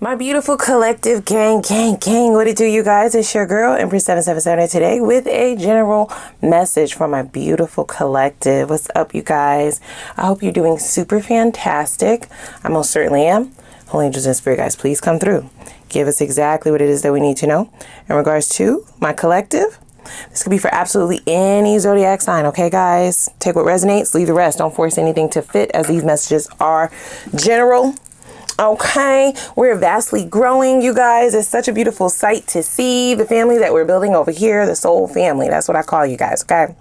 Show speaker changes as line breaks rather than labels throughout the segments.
My beautiful collective gang, what it do, you guys? It's your girl, Empress 777 today with a general message for my beautiful collective. What's up, you guys? I hope you're doing super fantastic. I most certainly am. Holy angels and spirit guys, please come through. Give us exactly what it is that we need to know in regards to my collective. This could be for absolutely any zodiac sign, okay, guys? Take what resonates, leave the rest. Don't force anything to fit, as these messages are general. Okay, we're vastly growing, you guys. It's such a beautiful sight to see the family that we're building over here, the soul family. That's what I call you guys, okay?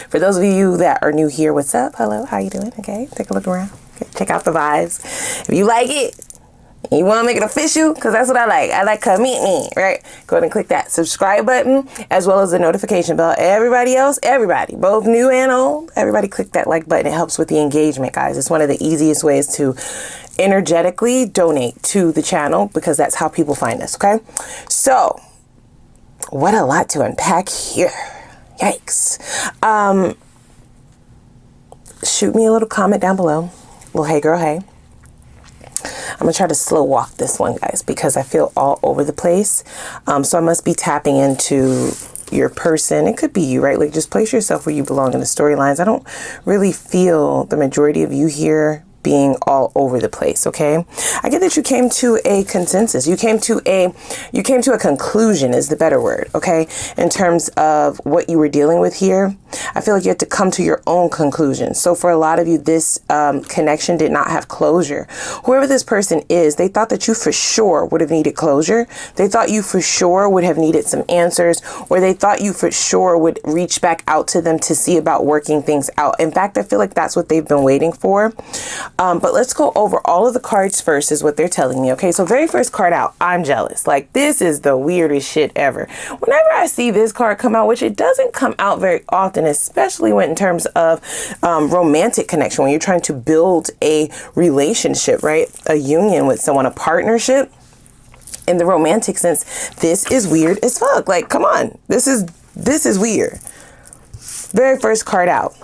For those of you that are new here, what's up? Hello, how you doing? Okay, take a look around. Okay, check out the vibes. If you like it, you want to make it official, because that's what I like. I like commitment, right? Go ahead and click that subscribe button as well as the notification bell. Everybody else, everybody, both new and old, everybody click that like button. It helps with the engagement, guys. It's one of the easiest ways to energetically donate to the channel, because that's how people find us, okay? So, what a lot to unpack here. Yikes. Shoot me a little comment down below. Little hey girl, hey. I'm going to try to slow walk this one, guys, because I feel all over the place. So I must be tapping into your person. It could be you, right? Like, just place yourself where you belong in the storylines. I don't really feel the majority of you here being all over the place, okay? I get that you came to a consensus. You came to a conclusion is the better word, okay? In terms of what you were dealing with here. I feel like you had to come to your own conclusion. So for a lot of you, this connection did not have closure. Whoever this person is, they thought that you for sure would have needed closure. They thought you for sure would have needed some answers, or they thought you for sure would reach back out to them to see about working things out. In fact, I feel like that's what they've been waiting for. But let's go over all of the cards first, is what they're telling me. Okay, so very first card out, I'm jealous. Like, this is the weirdest shit ever. Whenever I see this card come out, which it doesn't come out very often, especially when in terms of romantic connection, when you're trying to build a relationship, right? A union with someone, a partnership. In the romantic sense, this is weird as fuck. Like, come on, this is weird. Very first card out.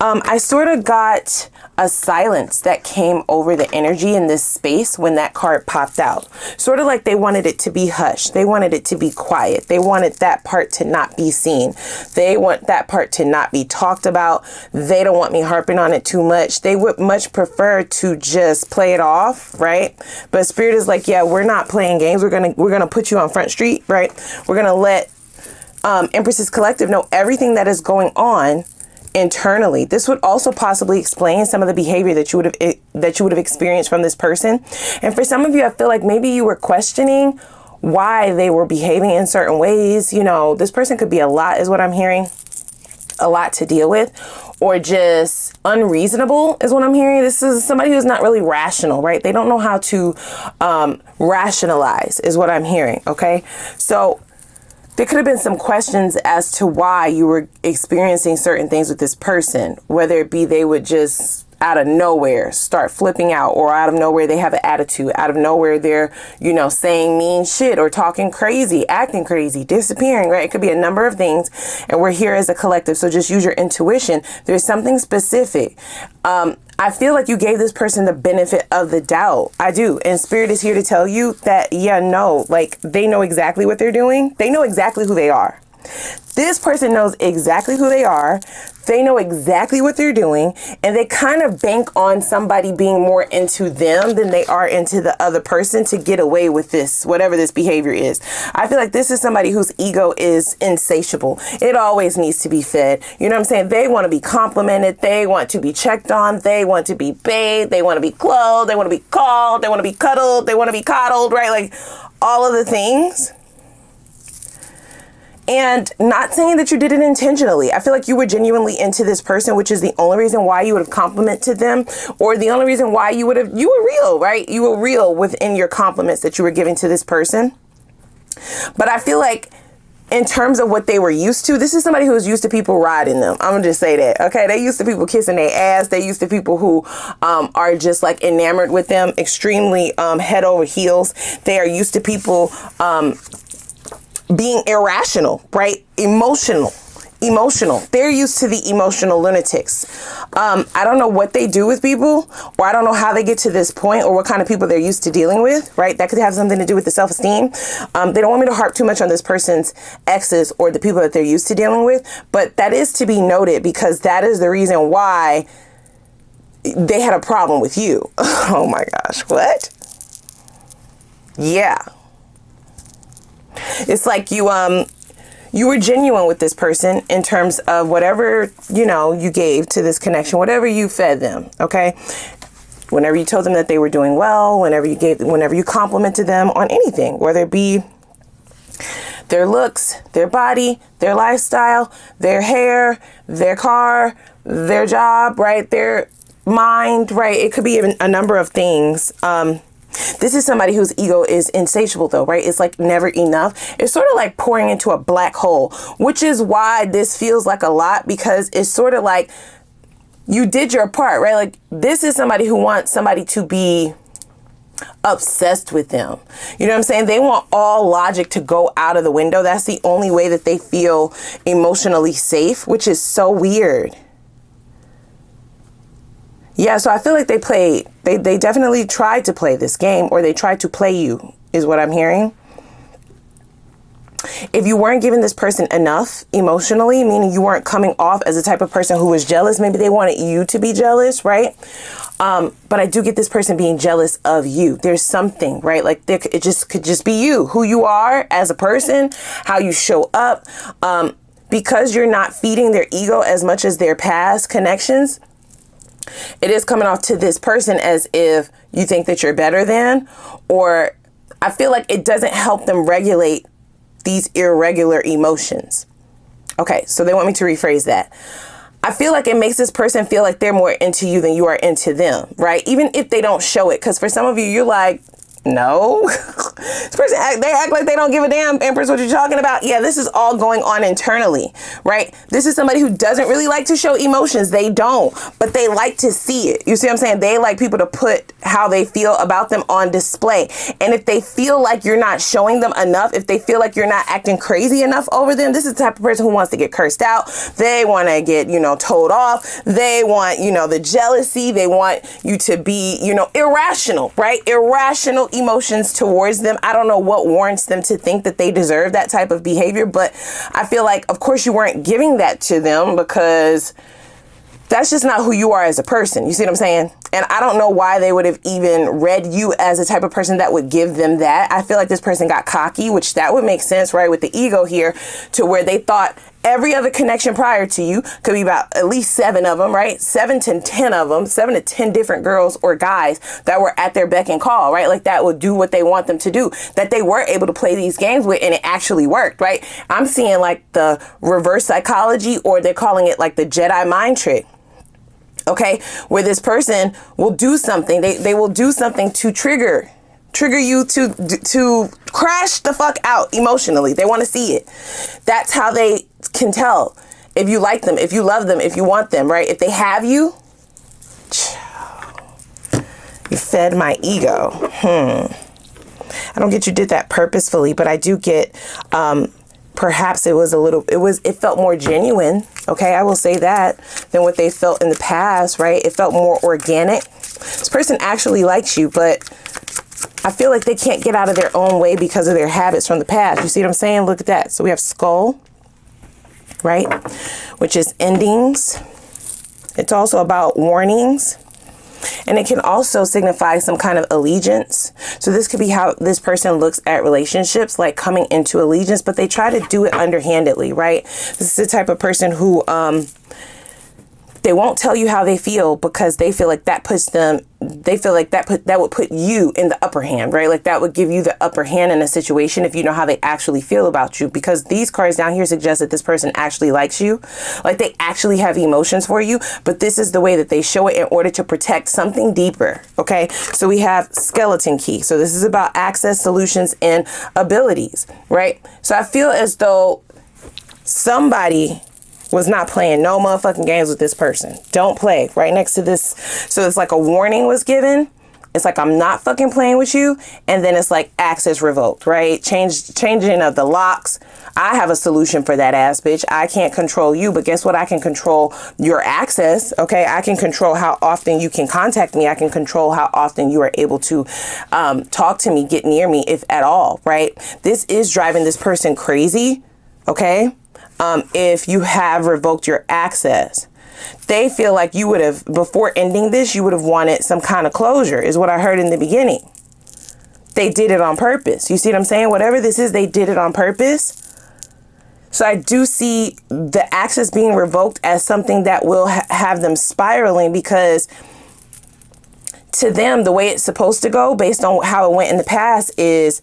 I sort of got a silence that came over the energy in this space when that card popped out. Sort of like they wanted it to be hushed. They wanted it to be quiet. They wanted that part to not be seen. They want that part to not be talked about. They don't want me harping on it too much. They would much prefer to just play it off, right? But Spirit is like, yeah, we're not playing games. We're gonna put you on Front Street, right? We're gonna let Empress's Collective know everything that is going on internally. This would also possibly explain some of the behavior that you would have experienced from this person. And for some of you, I feel like maybe you were questioning why they were behaving in certain ways. You know, this person could be a lot, is what I'm hearing. A lot to deal with, or just unreasonable is what I'm hearing. This is somebody who's not really rational, right? They don't know how to rationalize is what I'm hearing. Okay, so there could have been some questions as to why you were experiencing certain things with this person, whether it be they would just out of nowhere start flipping out, or out of nowhere they have an attitude, out of nowhere they're, you know, saying mean shit or talking crazy, acting crazy, disappearing, right? It could be a number of things, and we're here as a collective, so just use your intuition. There's something specific. I feel like you gave this person the benefit of the doubt. I do. And Spirit is here to tell you that, yeah, no, like, they know exactly what they're doing. They know exactly who they are. This person knows exactly who they are. They know exactly what they're doing, and they kind of bank on somebody being more into them than they are into the other person to get away with this, whatever this behavior is. I feel like this is somebody whose ego is insatiable. It always needs to be fed. You know what I'm saying? They want to be complimented. They want to be checked on. They want to be bathed. They want to be clothed. They want to be called. They want to be cuddled. They want to be coddled, right? Like, all of the things. And not saying that you did it intentionally. I feel like you were genuinely into this person, which is the only reason why you would have complimented them, or the only reason why you were real, right? You were real within your compliments that you were giving to this person. But I feel like in terms of what they were used to, this is somebody who was used to people riding them. I'm gonna just say that, okay? They used to people kissing their ass. They used to people who are just like enamored with them, extremely head over heels. They are used to people being irrational, right? Emotional. emotional. They're used to the emotional lunatics. I don't know what they do with people, or I don't know how they get to this point, or what kind of people they're used to dealing with, right? That could have something to do with the self-esteem. They don't want me to harp too much on this person's exes or the people that they're used to dealing with, but that is to be noted, because that is the reason why they had a problem with you. Oh my gosh, what? Yeah. It's like you were genuine with this person in terms of whatever, you gave to this connection, whatever you fed them. Okay. Whenever you told them that they were doing well, whenever you complimented them on anything, whether it be their looks, their body, their lifestyle, their hair, their car, their job, right? Their mind, right? It could be a number of things. This is somebody whose ego is insatiable though, right? It's like never enough. It's sort of like pouring into a black hole, which is why this feels like a lot, because it's sort of like you did your part, right? Like this is somebody who wants somebody to be obsessed with them. You know what I'm saying? They want all logic to go out of the window. That's the only way that they feel emotionally safe, which is so weird. Yeah, so I feel like they definitely tried to play this game, or they tried to play you, is what I'm hearing. If you weren't giving this person enough emotionally, meaning you weren't coming off as the type of person who was jealous, maybe they wanted you to be jealous, right? But I do get this person being jealous of you. There's something, right? Like it could just be you, who you are as a person, how you show up. Because you're not feeding their ego as much as their past connections, it is coming off to this person as if you think that you're better than, or I feel like it doesn't help them regulate these irregular emotions. Okay, so they want me to rephrase that. I feel like it makes this person feel like they're more into you than you are into them, right? Even if they don't show it, because for some of you, you're like, no, this person, they act like they don't give a damn, Empress, what you're talking about. Yeah, this is all going on internally, right? This is somebody who doesn't really like to show emotions. They don't, but they like to see it. You see what I'm saying? They like people to put how they feel about them on display. And if they feel like you're not showing them enough, if they feel like you're not acting crazy enough over them, this is the type of person who wants to get cursed out. They want to get, told off. They want, the jealousy. They want you to be, irrational, right? Irrational emotions towards them. I don't know what warrants them to think that they deserve that type of behavior, but I feel like, of course, you weren't giving that to them, because that's just not who you are as a person. You see what I'm saying? And I don't know why they would have even read you as the type of person that would give them that. I feel like this person got cocky, which that would make sense, right? With the ego here, to where they thought every other connection prior to you could be about at least 7 of them, right? 7 to 10 of them, 7 to 10 different girls or guys that were at their beck and call, right? Like that would do what they want them to do, that they were able to play these games with, and it actually worked, right? I'm seeing like the reverse psychology, or they're calling it like the Jedi mind trick. Okay, where this person will do something, they will do something to trigger you to crash the fuck out emotionally. They want to see it. That's how they can tell if you like them, if you love them, if you want them, right? If they have you, you fed my ego. I don't get you did that purposefully, but I do get, perhaps it felt more genuine. Okay, I will say that, than what they felt in the past, right? It felt more organic. This person actually likes you, but I feel like they can't get out of their own way because of their habits from the past. You see what I'm saying? Look at that. So we have skull, right? Which is endings. It's also about warnings. And it can also signify some kind of allegiance. So this could be how this person looks at relationships, like coming into allegiance, but they try to do it underhandedly, right? This is the type of person who they won't tell you how they feel, because they feel like that puts them, they feel like that would put you in the upper hand, right? Like that would give you the upper hand in a situation if you know how they actually feel about you, because these cards down here suggest that this person actually likes you, like they actually have emotions for you, but this is the way that they show it in order to protect something deeper. Okay, so we have skeleton key. So this is about access, solutions, and abilities, right? So I feel as though somebody was not playing no motherfucking games with this person. Don't play. Right next to this. So it's like a warning was given. It's like, I'm not fucking playing with you. And then it's like access revoked, right? Changing of the locks. I have a solution for that ass bitch. I can't control you, but guess what? I can control your access. Okay. I can control how often you can contact me. I can control how often you are able to talk to me, get near me, if at all. Right. This is driving this person crazy. Okay. If you have revoked your access, they feel like you would have, before ending this, you would have wanted some kind of closure, is what I heard in the beginning. They did it on purpose. You see what I'm saying? Whatever this is, they did it on purpose. So I do see the access being revoked as something that will have them spiraling, because to them, the way it's supposed to go, based on how it went in the past, is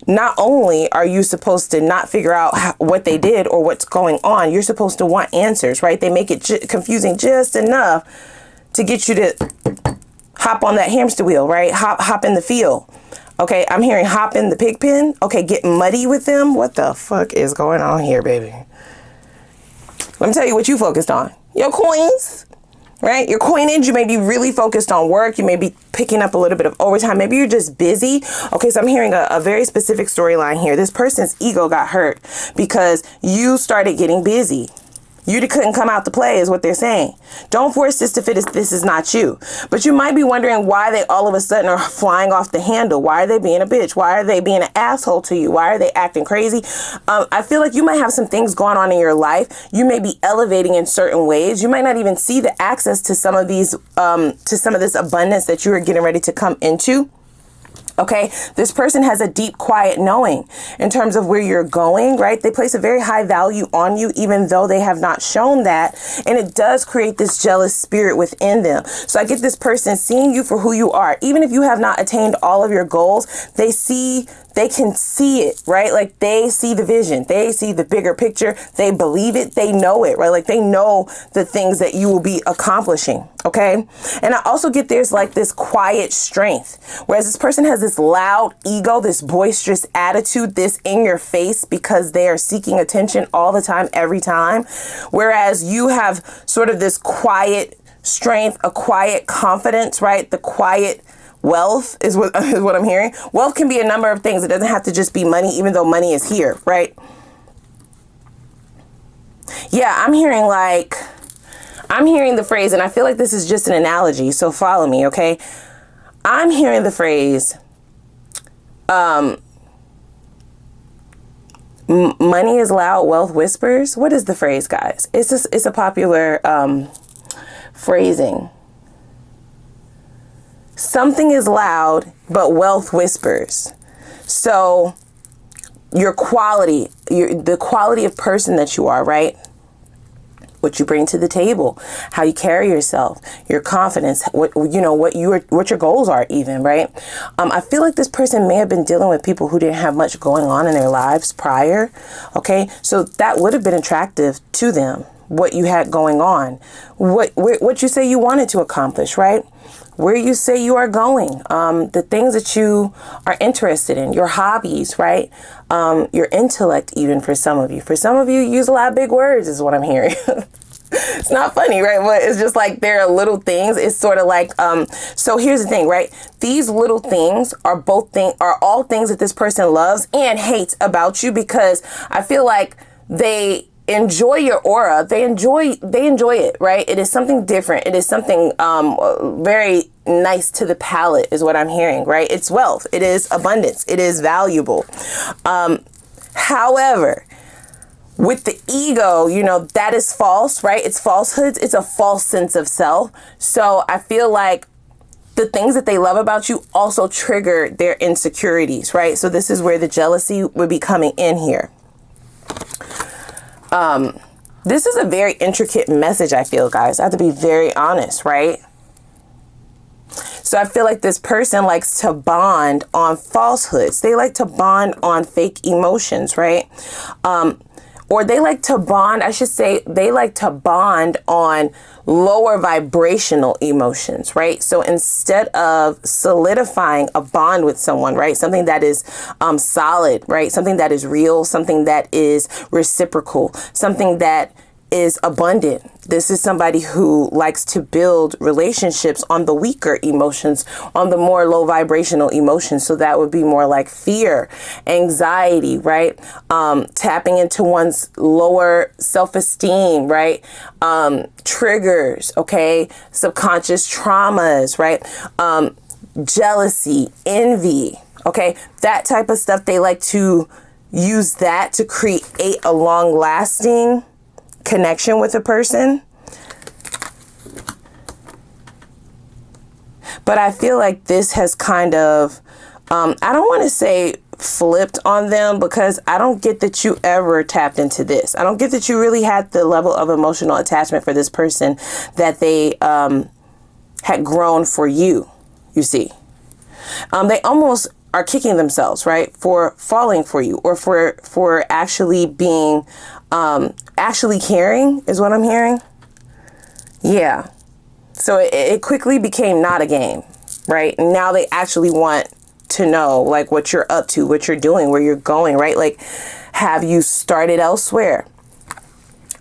not only are you supposed to not figure out what they did or what's going on, you're supposed to want answers, right? They make it confusing just enough to get you to hop on that hamster wheel, right? Hop in the field. Okay, I'm hearing hop in the pig pen. Okay, get muddy with them. What the fuck is going on here, baby? Let me tell you what you focused on. Your coins. Right? Your coinage, you may be really focused on work. You may be picking up a little bit of overtime. Maybe you're just busy. Okay, so I'm hearing a very specific storyline here. This person's ego got hurt because you started getting busy. You couldn't come out to play, is what they're saying. Don't force this to fit. This is not you. But you might be wondering why they all of a sudden are flying off the handle. Why are they being a bitch? Why are they being an asshole to you? Why are they acting crazy? I feel like you might have some things going on in your life. You may be elevating in certain ways. You might not even see the access to some of these, to some of this abundance that you are getting ready to come into. Okay, this person has a deep, quiet knowing in terms of where you're going, right? They place a very high value on you, even though they have not shown that. And it does create this jealous spirit within them. So I get this person seeing you for who you are. Even if you have not attained all of your goals, they can see it, right? Like they see the vision. They see the bigger picture. They believe it. They know it, right? Like they know the things that you will be accomplishing. Okay. And I also get there's like this quiet strength, whereas this person has this loud ego, this boisterous attitude, this in your face because they are seeking attention all the time, every time. Whereas you have sort of this quiet strength, a quiet confidence, right? The quiet wealth is what I'm hearing. Wealth can be a number of things. It doesn't have to just be money, even though money is here, right? Yeah, I'm hearing the phrase, and I feel like this is just an analogy, so follow me, okay? I'm hearing the phrase, money is loud, wealth whispers. What is the phrase, guys? It's a popular phrasing. Something is loud, but wealth whispers. So your quality, the quality of person that you are, right? What you bring to the table, how you carry yourself, your confidence, what your goals are even, right? I feel like this person may have been dealing with people who didn't have much going on in their lives prior. Okay. So that would have been attractive to them, what you had going on, what you say you wanted to accomplish, right? Where you say you are going, the things that you are interested in, your hobbies, right? Your intellect, even for some of you. For some of you, use a lot of big words is what I'm hearing. It's not funny, right? But it's just like there are little things. It's sort of like, so here's the thing, right? These little things are all things that this person loves and hates about you, because I feel like they enjoy your aura. They enjoy it, right? It is something different. It is something very nice to the palate is what I'm hearing, right? It's wealth. It is abundance. It is valuable. However, with the ego, that is false, right? It's falsehoods. It's a false sense of self. So I feel like the things that they love about you also trigger their insecurities, right? So this is where the jealousy would be coming in here. This is a very intricate message, I feel, guys. I have to be very honest, right? So I feel like this person likes to bond on falsehoods. They like to bond on fake emotions, right? Or they like to bond, they like to bond on lower vibrational emotions, right? So instead of solidifying a bond with someone, right? Something that is solid, right? Something that is real, something that is reciprocal, something that is abundant. This is somebody who likes to build relationships on the weaker emotions, on the more low vibrational emotions. So that would be more like fear, anxiety, right? Tapping into one's lower self-esteem, right? Triggers, okay? Subconscious traumas, right? Jealousy, envy, okay? That type of stuff. They like to use that to create a long-lasting connection with a person. But I feel like this has kind of, I don't want to say flipped on them, because I don't get that you ever tapped into this. I don't get that you really had the level of emotional attachment for this person that they had grown for you, you see. They almost are kicking themselves, right, for falling for you, or for actually being, actually caring is what I'm hearing. Yeah. So it quickly became not a game, right? Now they actually want to know, like, what you're up to, what you're doing, where you're going, right? Like, have you started elsewhere?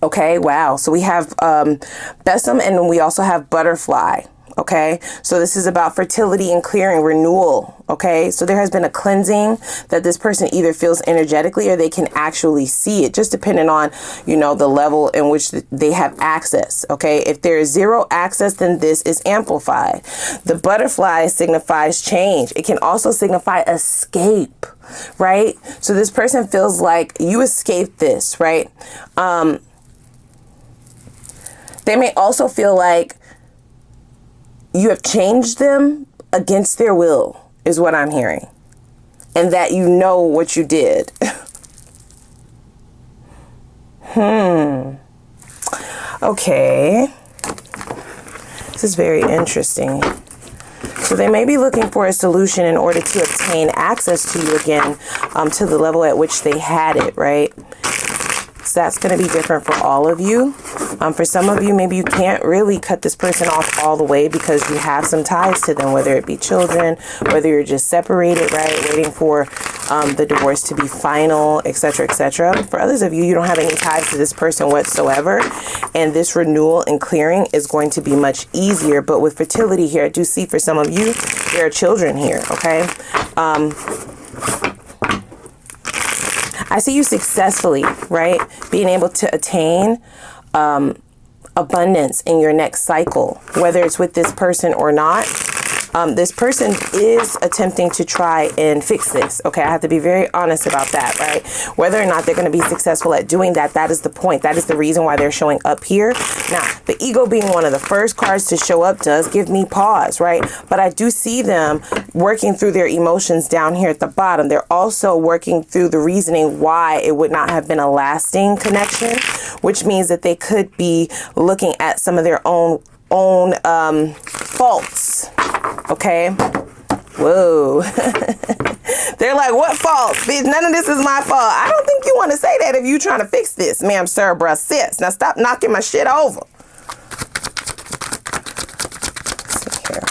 Okay, wow. So we have Besom, and then we also have Butterfly. Okay, so this is about fertility and clearing, renewal. Okay, so there has been a cleansing that this person either feels energetically or they can actually see it, just depending on, you know, the level in which they have access. Okay, if there is zero access, then this is amplified. The butterfly signifies change. It can also signify escape, right? So this person feels like you escaped this, right? They may also feel like you have changed them against their will, is what I'm hearing. And that you know what you did. Okay. This is very interesting. So they may be looking for a solution in order to obtain access to you again, to the level at which they had it, right? So that's going to be different for all of you. For some of you, maybe you can't really cut this person off all the way because you have some ties to them, whether it be children, whether you're just separated, right? Waiting for the divorce to be final, etc., etc. For others of you, you don't have any ties to this person whatsoever. And this renewal and clearing is going to be much easier. But with fertility here, I do see for some of you, there are children here, okay? I see you successfully, right? Being able to attain abundance in your next cycle, whether it's with this person or not. This person is attempting to try and fix this. Okay, I have to be very honest about that, right? Whether or not they're going to be successful at doing that, that is the point. That is the reason why they're showing up here. Now, the ego being one of the first cards to show up does give me pause, right? But I do see them working through their emotions down here at the bottom. They're also working through the reasoning why it would not have been a lasting connection, which means that they could be looking at some of their own faults. Okay. Whoa. They're like, what fault? Bitch, none of this is my fault. I don't think you want to say that if you trying to fix this, ma'am, sir, bruh, sis. Now stop knocking my shit over. Let's see here.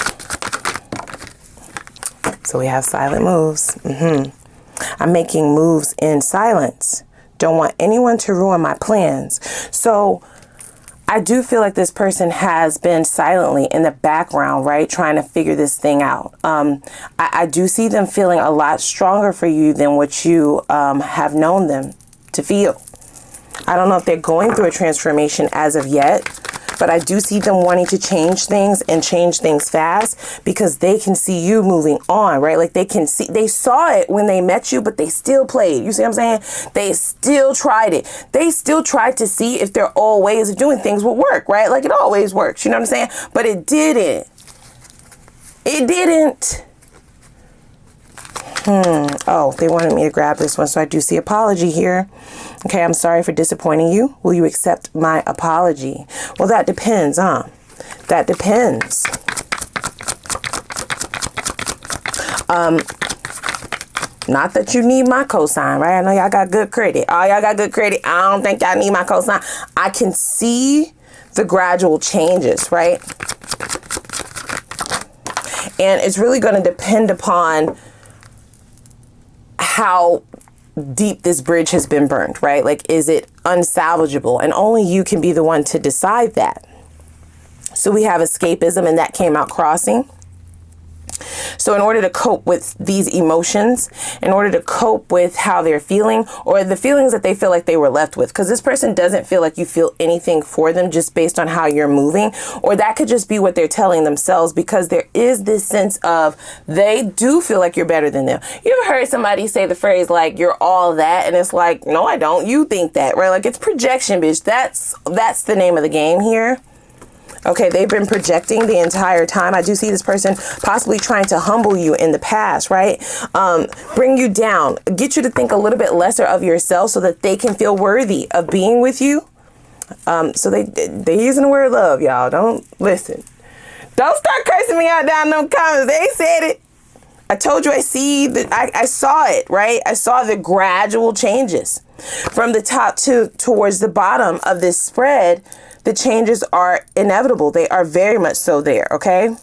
So we have silent moves. I'm making moves in silence. Don't want anyone to ruin my plans. So I do feel like this person has been silently in the background, right, trying to figure this thing out. I do see them feeling a lot stronger for you than what you have known them to feel. I don't know if they're going through a transformation as of yet, but I do see them wanting to change things and change things fast because they can see you moving on, right? Like they can see, they saw it when they met you, but they still played. You see what I'm saying? They still tried it. They still tried to see if their old ways of doing things would work, right? Like it always works, you know what I'm saying? But it didn't. It didn't. Oh, they wanted me to grab this one, so I do see apology here. Okay, I'm sorry for disappointing you. Will you accept my apology? Well, that depends, huh? That depends. Not that you need my cosign, right? I know y'all got good credit. Oh, y'all got good credit. I don't think y'all need my cosign. I can see the gradual changes, right? And it's really going to depend upon how deep this bridge has been burned, right? Like, is it unsalvageable? And only you can be the one to decide that. So we have escapism, and that came out crossing. So in order to cope with these emotions, in order to cope with how they're feeling, or the feelings that they feel like they were left with, because this person doesn't feel like you feel anything for them just based on how you're moving, or that could just be what they're telling themselves, because there is this sense of they do feel like you're better than them. You ever heard somebody say the phrase like, you're all that? And it's like, no, I don't. You think that, right? Like, it's projection, bitch. That's the name of the game here. Okay, they've been projecting the entire time. I do see this person possibly trying to humble you in the past, right? Bring you down, get you to think a little bit lesser of yourself so that they can feel worthy of being with you. So they're using the word love, y'all. Don't listen. Don't start cursing me out down in them comments. They said it. I told you I saw it, right? I saw the gradual changes from the top towards the bottom of this spread. The changes are inevitable. They are very much so there. Okay.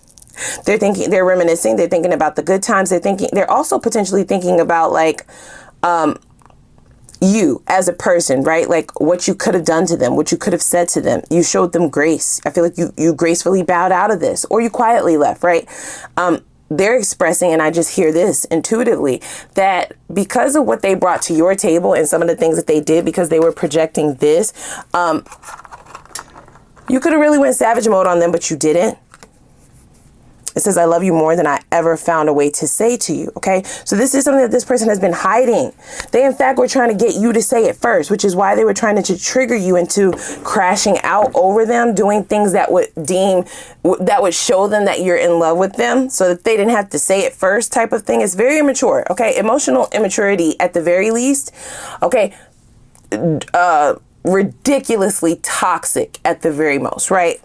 They're reminiscing. They're thinking about the good times. They're also potentially thinking about like, you as a person, right? Like what you could have done to them, what you could have said to them. You showed them grace. I feel like you gracefully bowed out of this, or you quietly left, right? They're expressing, and I just hear this intuitively, that because of what they brought to your table and some of the things that they did, because they were projecting this, you could have really went savage mode on them, but you didn't. It says, I love you more than I ever found a way to say to you. Okay. So this is something that this person has been hiding. They, in fact, were trying to get you to say it first, which is why they were trying to trigger you into crashing out over them, doing things that would show them that you're in love with them so that they didn't have to say it first type of thing. It's very immature. Okay. Emotional immaturity at the very least. Okay. Ridiculously toxic at the very most, right?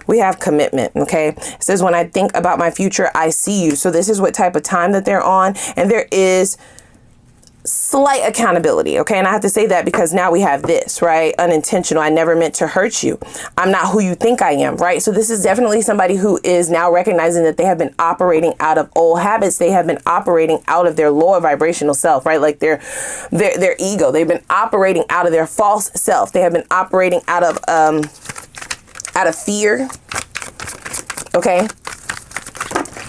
We have commitment. Okay. It says, when I think about my future, I see you. So this is what type of time that they're on. And there is slight accountability. Okay. And I have to say that because now we have this, right? Unintentional. I never meant to hurt you. I'm not who you think I am. Right. So this is definitely somebody who is now recognizing that they have been operating out of old habits. They have been operating out of their lower vibrational self, right? Like their ego. They've been operating out of their false self. They have been operating out of fear. Okay.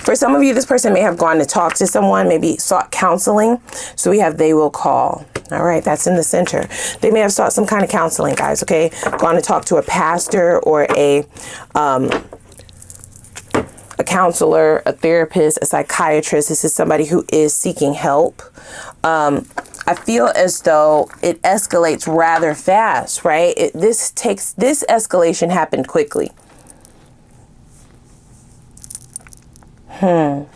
For some of you, this person may have gone to talk to someone, maybe sought counseling. So we have, they will call. All right. That's in the center. They may have sought some kind of counseling, guys. Okay. Gone to talk to a pastor or a counselor, a therapist, a psychiatrist. This is somebody who is seeking help. I feel as though it escalates rather fast, right? This escalation happened quickly. I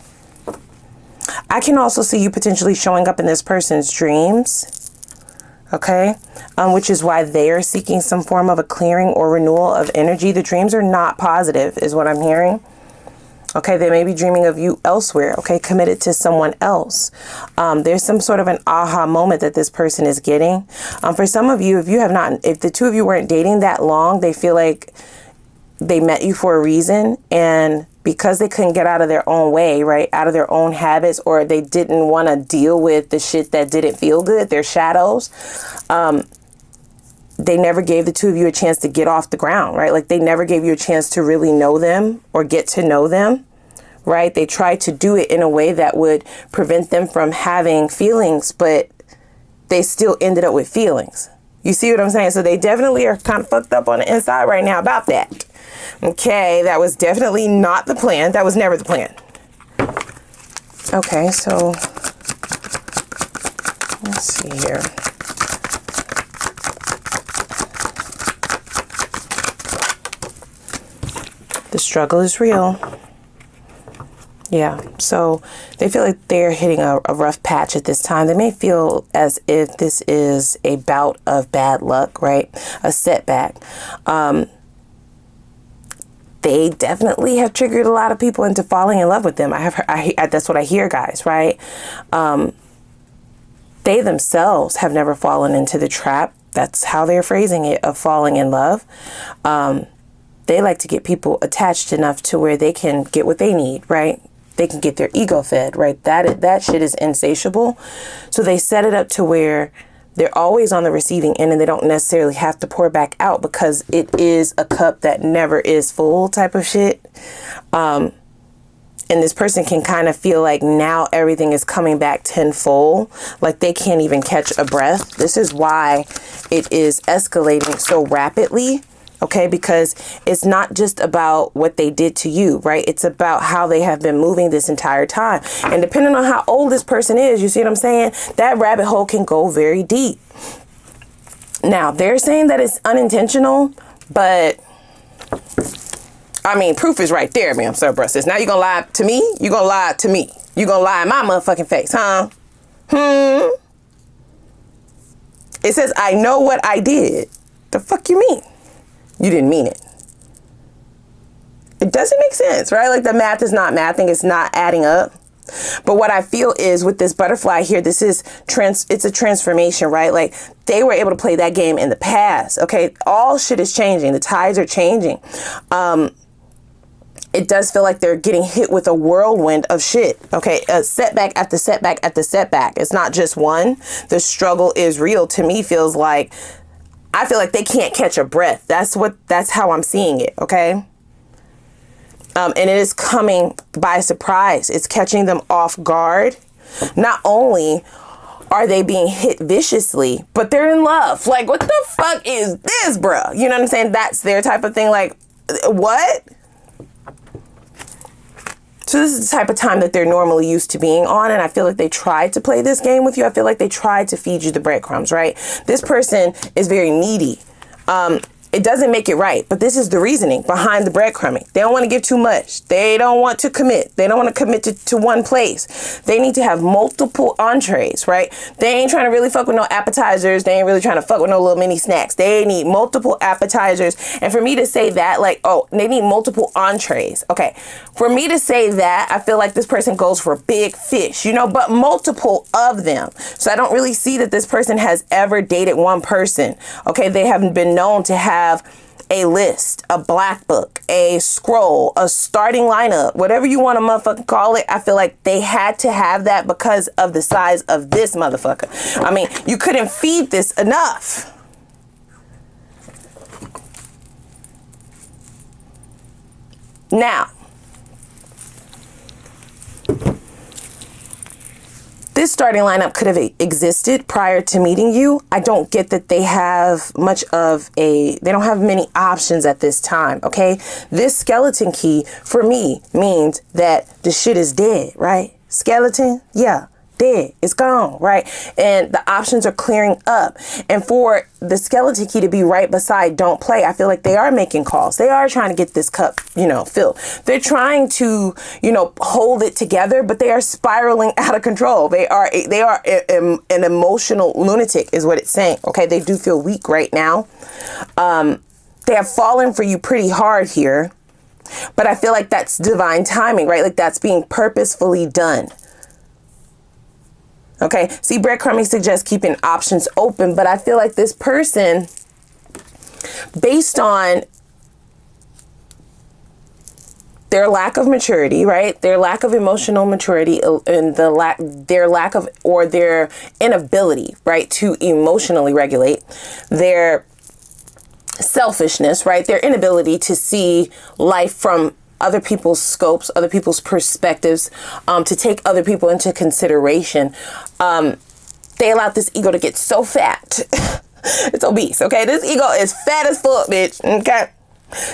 can also see you potentially showing up in this person's dreams. Okay. Which is why they are seeking some form of a clearing or renewal of energy. The dreams are not positive is what I'm hearing. Okay, they may be dreaming of you elsewhere, okay, committed to someone else. There's some sort of an aha moment that this person is getting. For some of you, if the two of you weren't dating that long, they feel like they met you for a reason, and because they couldn't get out of their own way, right, out of their own habits, or they didn't want to deal with the shit that didn't feel good, their shadows, they never gave the two of you a chance to get off the ground, right? Like they never gave you a chance to really know them or get to know them, right? They tried to do it in a way that would prevent them from having feelings, but they still ended up with feelings. You see what I'm saying? So they definitely are kind of fucked up on the inside right now about that. Okay, that was definitely not the plan. That was never the plan. Okay, so let's see here. The struggle is real. Yeah, so they feel like they're hitting a rough patch at this time. They may feel as if this is a bout of bad luck, right? A setback. They definitely have triggered a lot of people into falling in love with them. That's what I hear, guys, right? They themselves have never fallen into the trap. That's how they're phrasing it, of falling in love. They like to get people attached enough to where they can get what they need, right? they can get their ego fed, right? That shit is insatiable. So they set it up to where they're always on the receiving end and they don't necessarily have to pour back out because it is a cup that never is full type of shit. And this person can kind of feel like now everything is coming back tenfold, like they can't even catch a breath. This is why it is escalating so rapidly. Okay, because it's not just about what they did to you, right? It's about how they have been moving this entire time. And depending on how old this person is, you see what I'm saying? That rabbit hole can go very deep. Now, they're saying that it's unintentional, but I mean, proof is right there, ma'am, sir, brusses. Now you gonna lie to me? You gonna lie to me? You gonna lie in my motherfucking face, huh? It says, I know what I did. The fuck you mean? You didn't mean it. It doesn't make sense, right? Like the math is not mathing. It's not adding up. But what I feel is with this butterfly here, this is it's a transformation, right? Like they were able to play that game in the past. Okay. All shit is changing. The tides are changing. It does feel like they're getting hit with a whirlwind of shit. Okay. A setback after setback after setback. It's not just one. The struggle is real. To me, feels like I feel like they can't catch a breath. That's how I'm seeing it. Okay. And it is coming by surprise. It's catching them off guard. Not only are they being hit viciously, but they're in love. Like, what the fuck is this, bruh? You know what I'm saying? That's their type of thing. Like, what? So this is the type of time that they're normally used to being on. And I feel like they tried to play this game with you. I feel like they tried to feed you the breadcrumbs, right? This person is very needy. It doesn't make it right, but this is the reasoning behind the breadcrumbing. They don't want to give too much. They don't want to commit. They don't want to commit to one place. They need to have multiple entrees, right? They ain't trying to really fuck with no appetizers. They ain't really trying to fuck with no little mini snacks. They need multiple appetizers. And for me to say that, like, oh, they need multiple entrees. Okay. For me to say that, I feel like this person goes for big fish, you know, but multiple of them. So I don't really see that this person has ever dated one person. Okay. They haven't been known to have a list, a black book, a scroll, a starting lineup, whatever you want to motherfucking call it. I feel like they had to have that because of the size of this motherfucker. I mean, you couldn't feed this enough. Now, this starting lineup could have existed prior to meeting you. I don't get that they have they don't have many options at this time, okay? This skeleton key, for me, means that the shit is dead, right? Skeleton, yeah, dead. It's gone, right? And the options are clearing up. And for the skeleton key to be right beside don't play, I feel like they are making calls. They are trying to get this cup, you know, filled. They're trying to, you know, hold it together, but they are spiraling out of control. They are an emotional lunatic is what it's saying. Okay. They do feel weak right now. They have fallen for you pretty hard here, but I feel like that's divine timing, right? Like that's being purposefully done. Okay, see, breadcrumbing suggests keeping options open, but I feel like this person, based on their lack of maturity, right? Their lack of emotional maturity and their lack of, or their inability, right, to emotionally regulate, their selfishness, right? Their inability to see life from other people's scopes, other people's perspectives, to take other people into consideration. They allowed this ego to get so fat. It's obese, okay? This ego is fat as fuck, bitch, okay?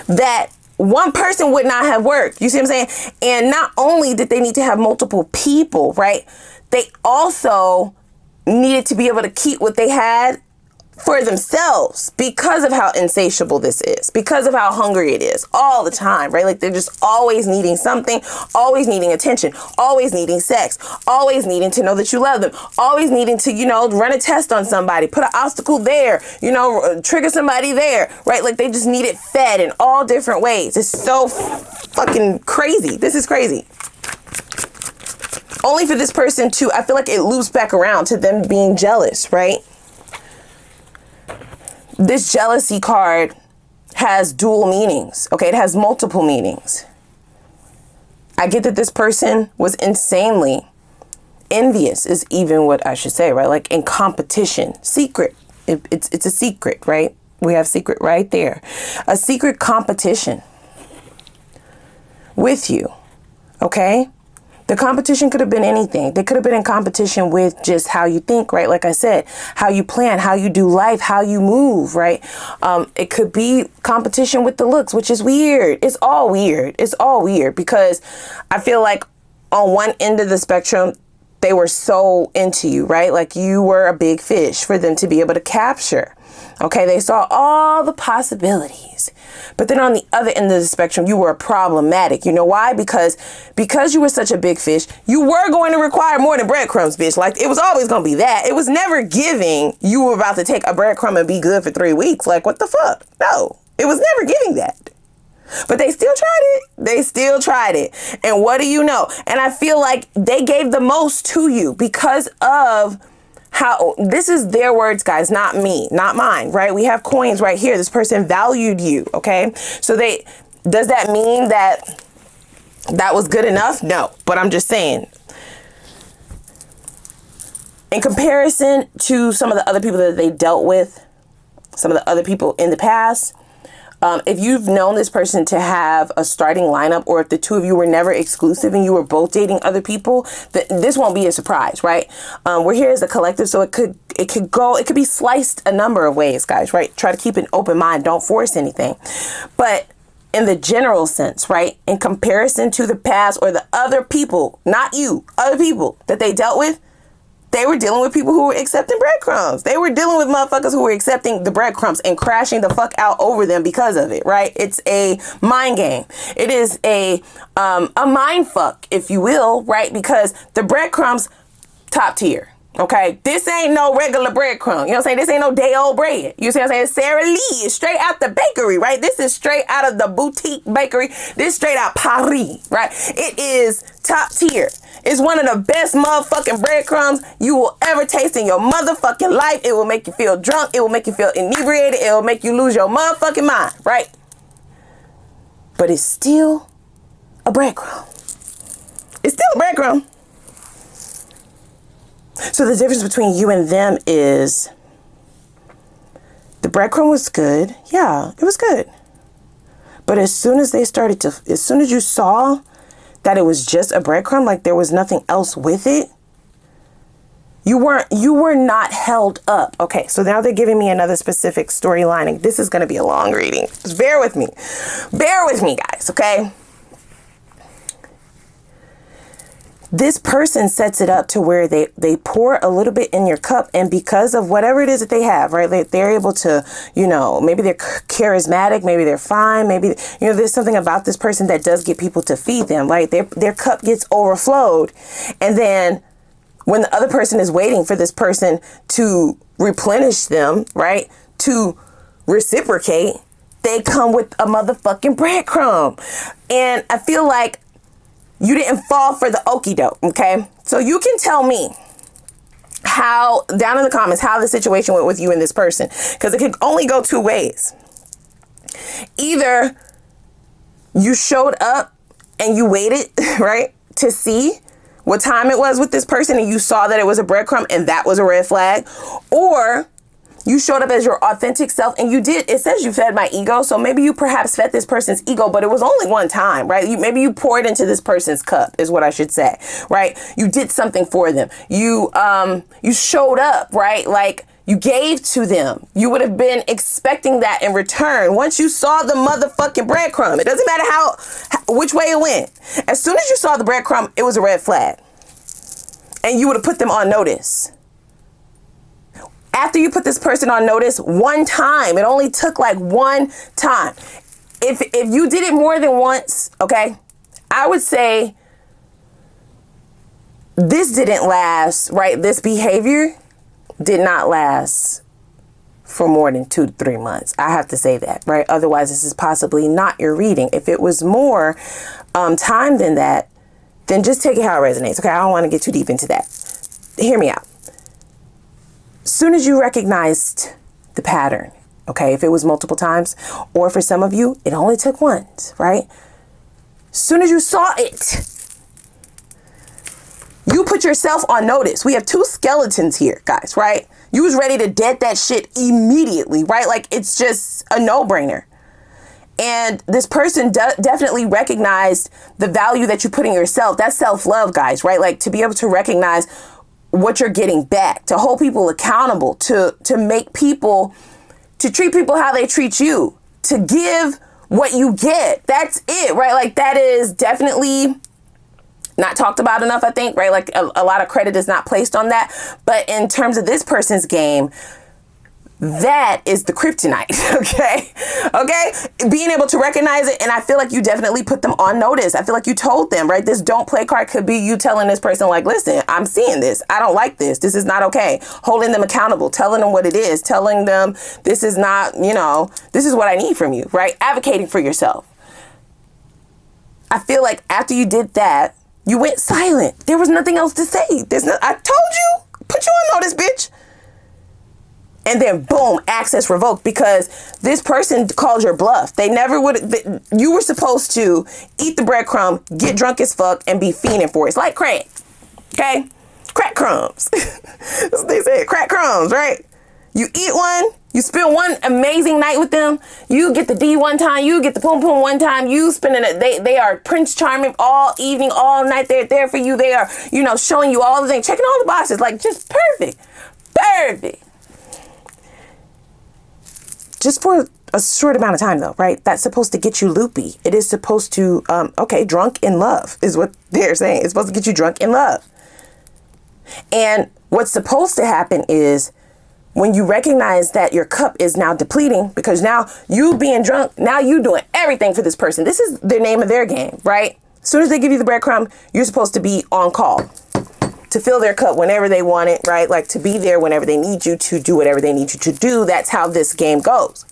That one person would not have worked. You see what I'm saying? And not only did they need to have multiple people, right? They also needed to be able to keep what they had for themselves because of how insatiable this is, because of how hungry it is all the time, right? Like they're just always needing something, always needing attention, always needing sex, always needing to know that you love them, always needing to, you know, run a test on somebody, put an obstacle there, you know, trigger somebody there, right? Like they just need it fed in all different ways. It's so fucking crazy. This is crazy. Only for this person to, I feel like it loops back around to them being jealous, right? This jealousy card has dual meanings, okay? It has multiple meanings. I get that this person was insanely envious is even what I should say, right? Like in competition, secret. It's a secret, right? We have secret right there. A secret competition with you, okay? The competition could have been anything. They could have been in competition with just how you think, right? Like I said, how you plan, how you do life, how you move, right? It could be competition with the looks, which is weird. It's all weird. It's all weird because I feel like on one end of the spectrum, they were so into you, right? Like you were a big fish for them to be able to capture. Okay, they saw all the possibilities. But then on the other end of the spectrum, you were problematic. You know why? Because you were such a big fish, you were going to require more than breadcrumbs, bitch. Like it was always going to be that. It was never giving you were about to take a breadcrumb and be good for 3 weeks. Like what the fuck? No, it was never giving that. But they still tried it. They still tried it. And what do you know? And I feel like they gave the most to you because of how, this is their words, guys, not me, not mine, right? We have coins right here. This person valued you, okay? So does that mean that that was good enough? No, but I'm just saying, in comparison to some of the other people that they dealt with, some of the other people in the past, if you've known this person to have a starting lineup, or if the two of you were never exclusive and you were both dating other people, this won't be a surprise, right? We're here as a collective, so it could be sliced a number of ways, guys, right? Try to keep an open mind. Don't force anything. But in the general sense, right? In comparison to the past or the other people, not you, other people that they dealt with, they were dealing with people who were accepting breadcrumbs. They were dealing with motherfuckers who were accepting the breadcrumbs and crashing the fuck out over them because of it, right? It's a mind game. It is a mind fuck, if you will, right? Because the breadcrumbs, top tier. Okay, this ain't no regular breadcrumb. You know what I'm saying? This ain't no day old bread. You see what I'm saying? Sarah Lee is straight out the bakery, right? This is straight out of the boutique bakery. This straight out Paris, right? It is top tier. It's one of the best motherfucking breadcrumbs you will ever taste in your motherfucking life. It will make you feel drunk. It will make you feel inebriated. It will make you lose your motherfucking mind, right? But it's still a breadcrumb. It's still a breadcrumb. So the difference between you and them is the breadcrumb was good. Yeah, it was good. But as soon as you saw that it was just a breadcrumb, like there was nothing else with it, you were not held up. Okay, so now they're giving me another specific storyline. This is going to be a long reading. Just bear with me. Bear with me, guys, okay? This person sets it up to where they pour a little bit in your cup, and because of whatever it is that they have, right, they're able to, you know, maybe they're charismatic, maybe they're fine, maybe, you know, there's something about this person that does get people to feed them, right? Their cup gets overflowed, and then when the other person is waiting for this person to replenish them, right, to reciprocate, they come with a motherfucking breadcrumb. And I feel like you didn't fall for the okie doke, okay? So you can tell me how, down in the comments, how the situation went with you and this person. Because it could only go two ways. Either you showed up and you waited, right, to see what time it was with this person and you saw that it was a breadcrumb and that was a red flag. Or you showed up as your authentic self and you did. It says you fed my ego. So maybe you perhaps fed this person's ego, but it was only one time, right? Maybe you poured into this person's cup is what I should say, right? You did something for them. You showed up, right? Like you gave to them. You would have been expecting that in return. Once you saw the motherfucking breadcrumb, it doesn't matter which way it went. As soon as you saw the breadcrumb, it was a red flag. And you would have put them on notice. After you put this person on notice one time, it only took like one time. If you did it more than once, okay, I would say this didn't last, right? This behavior did not last for more than 2 to 3 months. I have to say that, right? Otherwise, this is possibly not your reading. If it was more time than that, then just take it how it resonates, okay? I don't want to get too deep into that. Hear me out. Soon as you recognized the pattern, okay, if it was multiple times, or for some of you, it only took once, right? Soon as you saw it, You put yourself on notice. We have two skeletons here, guys, right? You was ready to dead that shit immediately, right? Like, it's just a no-brainer. And this person definitely recognized the value that you put in yourself. That's self-love, guys, right? Like, to be able to recognize what you're getting back, to hold people accountable, to make people, to treat people how they treat you, to give what you get. That's it, right? Like, that is definitely not talked about enough, I think, right? Like, a lot of credit is not placed on that. But in terms of this person's game, that is the kryptonite, okay? Okay? Being able to recognize it, and I feel like you definitely put them on notice. I feel like you told them, right? This don't play card could be you telling this person, like, listen, I'm seeing this. I don't like this. This is not okay. Holding them accountable, telling them what it is, telling them this is not, you know, this is what I need from you, right? Advocating for yourself. I feel like after you did that, you went silent. There was nothing else to say. I told you, put you on notice, bitch. And then boom, access revoked because this person called your bluff. They never would. You were supposed to eat the breadcrumb, get drunk as fuck, and be fiending for it. It's like crack. Okay? Crack crumbs. That's what they said. Crack crumbs, right? You eat one, you spend one amazing night with them. You get the D one time, you get the pum pum one time. You spending it. They are Prince Charming all evening, all night. They're there for you. They are, you know, showing you all the things, checking all the boxes, like just perfect. Perfect. Just for a short amount of time though, right? That's supposed to get you loopy. It is supposed to, okay, drunk in love is what they're saying. It's supposed to get you drunk in love. And what's supposed to happen is when you recognize that your cup is now depleting because now you being drunk, now you doing everything for this person. This is the name of their game, right? As soon as they give you the breadcrumb, you're supposed to be on call to fill their cup whenever they want it, right? Like to be there whenever they need you to do whatever they need you to do. That's how this game goes.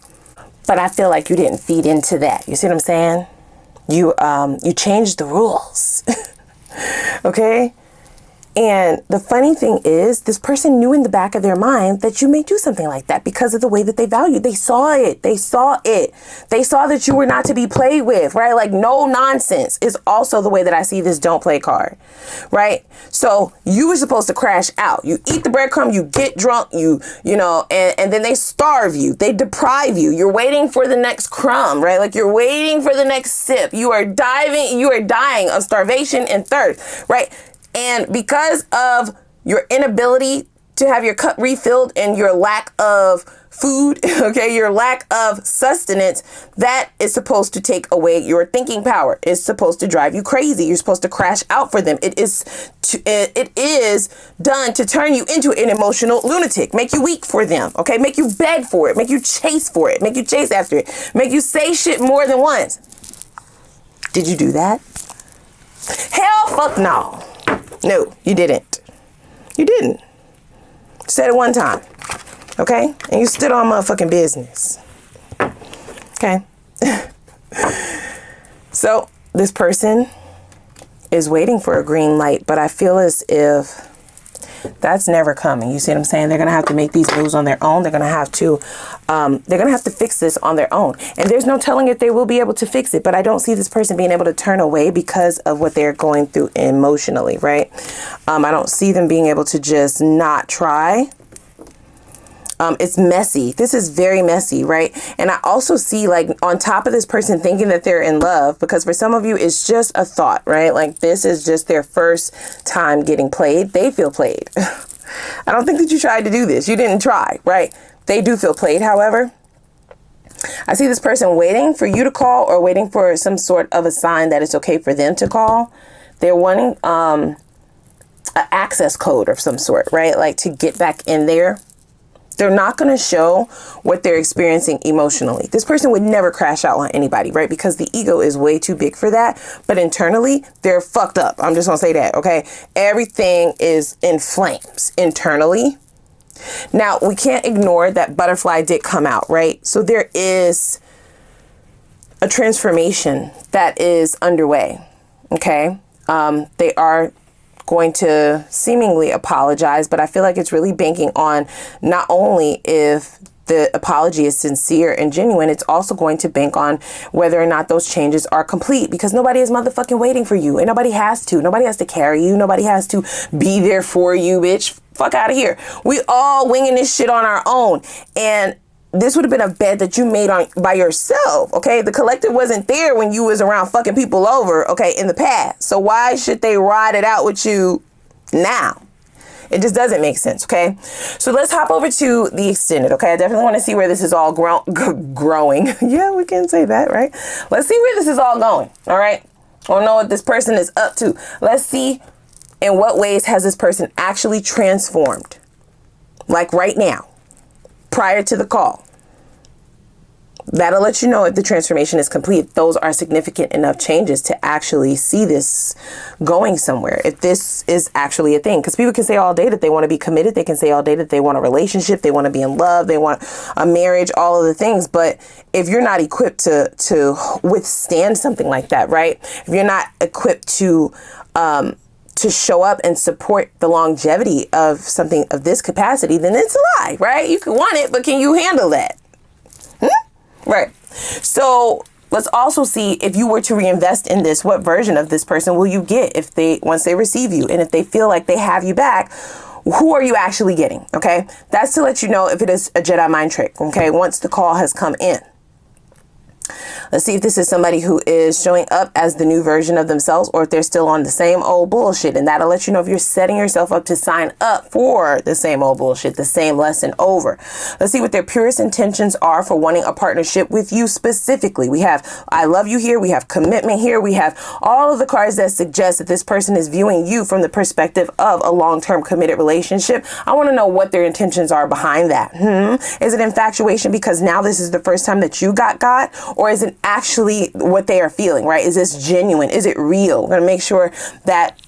But I feel like you didn't feed into that. You see what I'm saying? You changed the rules. Okay? And the funny thing is, this person knew in the back of their mind that you may do something like that because of the way that they valued. They saw it. They saw it. They saw that you were not to be played with, right? Like no nonsense is also the way that I see this don't play card, right? So you were supposed to crash out. You eat the breadcrumb, you get drunk, you know, and then they starve you. They deprive you. You're waiting for the next crumb, right? Like you're waiting for the next sip. You are dying of starvation and thirst, right? And because of your inability to have your cup refilled and your lack of food, okay, your lack of sustenance, that is supposed to take away your thinking power. It's supposed to drive you crazy. You're supposed to crash out for them. It is done to turn you into an emotional lunatic, make you weak for them, okay, make you beg for it, make you chase for it, make you chase after it, make you say shit more than once. Did you do that? Hell fuck no. No, you didn't. You didn't. Said it one time. Okay? And you stood on motherfucking business. Okay? So, this person is waiting for a green light, but I feel as if that's never coming. You see what I'm saying? They're going to have to make these moves on their own. They're going to have to fix this on their own. And there's no telling if they will be able to fix it, but I don't see this person being able to turn away because of what they're going through emotionally, right? I don't see them being able to just not try. It's messy. This is very messy, right? And I also see like on top of this person thinking that they're in love, because for some of you, it's just a thought, right? Like this is just their first time getting played. They feel played. I don't think that you tried to do this. You didn't try, right? They do feel played. However, I see this person waiting for you to call or waiting for some sort of a sign that it's okay for them to call. They're wanting an access code of some sort, right? Like to get back in there. They're not going to show what they're experiencing emotionally. This person would never crash out on anybody, right? Because the ego is way too big for that. But internally, they're fucked up. I'm just going to say that, okay? Everything is in flames internally. Now, we can't ignore that butterfly did come out, right? So there is a transformation that is underway, okay? They are going to seemingly apologize, but I feel like it's really banking on not only if the apology is sincere and genuine, it's also going to bank on whether or not those changes are complete, because nobody is motherfucking waiting for you, and nobody has to. Nobody has to carry you. Nobody has to be there for you, bitch. Fuck out of here. We all winging this shit on our own. And this would have been a bed that you made on by yourself, okay? The collective wasn't there when you was around fucking people over, okay, in the past. So why should they ride it out with you now? It just doesn't make sense, okay? So let's hop over to the extended, okay? I definitely want to see where this is all growing. Yeah, we can say that, right? Let's see where this is all going, all right? I want to know what this person is up to. Let's see in what ways has this person actually transformed, like right now, prior to the call. That'll let you know if the transformation is complete. Those are significant enough changes to actually see this going somewhere. If this is actually a thing, because people can say all day that they want to be committed. They can say all day that they want a relationship. They want to be in love. They want a marriage, all of the things. But if you're not equipped to withstand something like that, right? If you're not equipped to show up and support the longevity of something of this capacity, then it's a lie, right? You can want it, but can you handle that? Right. So let's also see, if you were to reinvest in this, what version of this person will you get once they receive you? And if they feel like they have you back, who are you actually getting? Okay. That's to let you know if it is a Jedi mind trick. Okay. Once the call has come in. Let's see if this is somebody who is showing up as the new version of themselves, or if they're still on the same old bullshit. And that'll let you know if you're setting yourself up to sign up for the same old bullshit, the same lesson over. Let's see what their purest intentions are for wanting a partnership with you specifically. We have I love you here. We have commitment here. We have all of the cards that suggest that this person is viewing you from the perspective of a long-term committed relationship. I want to know what their intentions are behind that. Is it infatuation because now this is the first time that you got God? Or is it actually what they are feeling, right? Is this genuine? Is it real? We're going to make sure that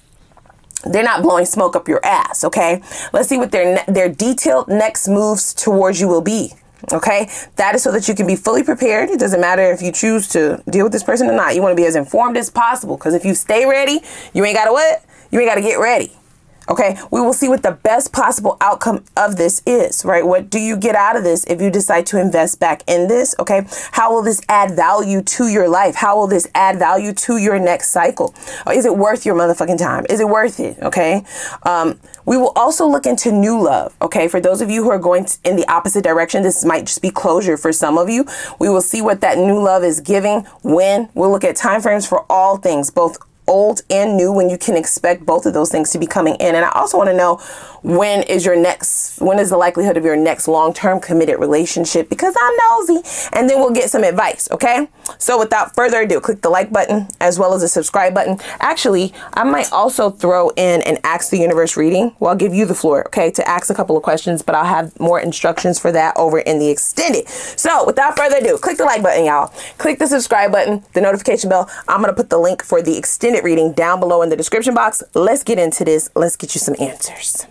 they're not blowing smoke up your ass, okay? Let's see what their detailed next moves towards you will be, okay? That is so that you can be fully prepared. It doesn't matter if you choose to deal with this person or not. You want to be as informed as possible, because if you stay ready, you ain't got to what? You ain't got to get ready. Okay, we will see what the best possible outcome of this is, right? What do you get out of this if you decide to invest back in this? Okay, how will this add value to your life? How will this add value to your next cycle? Is it worth your motherfucking time? Is it worth it? Okay, we will also look into new love. Okay, for those of you who are going in the opposite direction, this might just be closure for some of you. We will see what that new love is giving. When we'll look at timeframes for all things, both old and new, when you can expect both of those things to be coming in. And I also want to know, when is the likelihood of your next long-term committed relationship? Because I'm nosy. And then we'll get some advice. Okay. So without further ado, click the like button as well as the subscribe button. Actually, I might also throw in an Ask the Universe reading. Well, I'll give you the floor, okay, to ask a couple of questions, but I'll have more instructions for that over in the extended. So without further ado, click the like button, y'all. Click the subscribe button, the notification bell. I'm going to put the link for the extended reading down below in the description box. Let's get into this. Let's get you some answers.